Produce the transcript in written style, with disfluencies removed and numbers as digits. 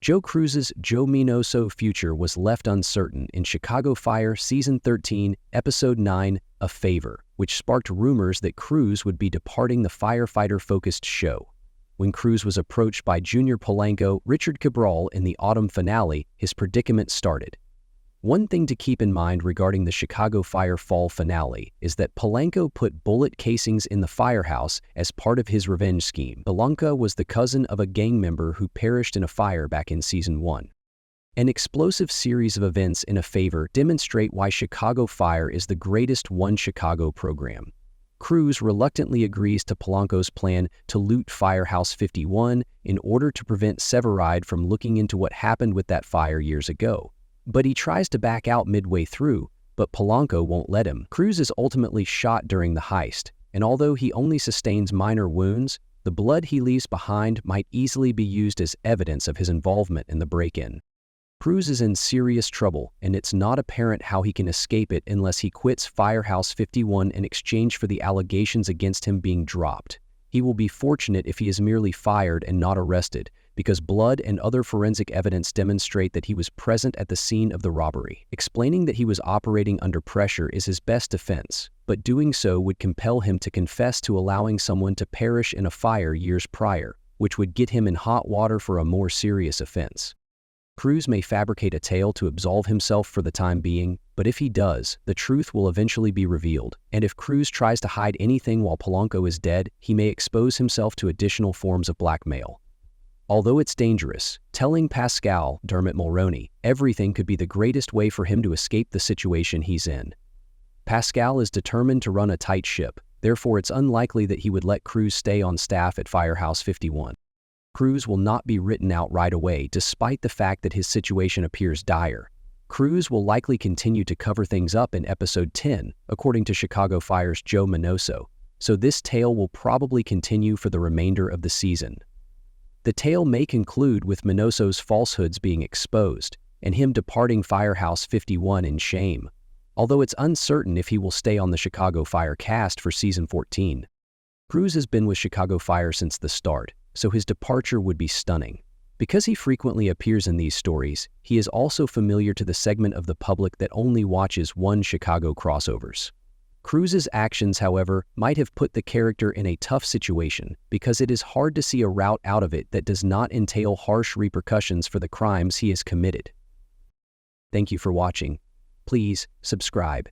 Cruz's Joe Miñoso future was left uncertain in Chicago Fire Season 13, Episode 9, A Favor, which sparked rumors that Cruz would be departing the firefighter-focused show. When Cruz was approached by Junior Polanco, Richard Cabral in the autumn finale, his predicament started. One thing to keep in mind regarding the Chicago Fire fall finale is that Polanco put bullet casings in the firehouse as part of his revenge scheme. Polanco was the cousin of a gang member who perished in a fire back in Season 1. An explosive series of events in A Favor demonstrate why Chicago Fire is the greatest One Chicago program. Cruz reluctantly agrees to Polanco's plan to loot Firehouse 51 in order to prevent Severide from looking into what happened with that fire years ago. But he tries to back out midway through, but Polanco won't let him. Cruz is ultimately shot during the heist, and although he only sustains minor wounds, the blood he leaves behind might easily be used as evidence of his involvement in the break-in. Cruz is in serious trouble, and it's not apparent how he can escape it unless he quits Firehouse 51 in exchange for the allegations against him being dropped. He will be fortunate if he is merely fired and not arrested, because blood and other forensic evidence demonstrate that he was present at the scene of the robbery. Explaining that he was operating under pressure is his best defense, but doing so would compel him to confess to allowing someone to perish in a fire years prior, which would get him in hot water for a more serious offense. Cruz may fabricate a tale to absolve himself for the time being, but if he does, the truth will eventually be revealed, and if Cruz tries to hide anything while Polanco is dead, he may expose himself to additional forms of blackmail. Although it's dangerous, telling Pascal, Dermot Mulroney, everything could be the greatest way for him to escape the situation he's in. Pascal is determined to run a tight ship, therefore it's unlikely that he would let Cruz stay on staff at Firehouse 51. Cruz will not be written out right away despite the fact that his situation appears dire. Cruz will likely continue to cover things up in Episode 10, according to Chicago Fire's Joe Miñoso, so this tale will probably continue for the remainder of the season. The tale may conclude with Miñoso's falsehoods being exposed, and him departing Firehouse 51 in shame, although it's uncertain if he will stay on the Chicago Fire cast for Season 14. Cruz has been with Chicago Fire since the start, so his departure would be stunning. Because he frequently appears in these stories, he is also familiar to the segment of the public that only watches One Chicago crossovers. Cruz's actions, however, might have put the character in a tough situation because it is hard to see a route out of it that does not entail harsh repercussions for the crimes he has committed. Thank you for watching. Please subscribe.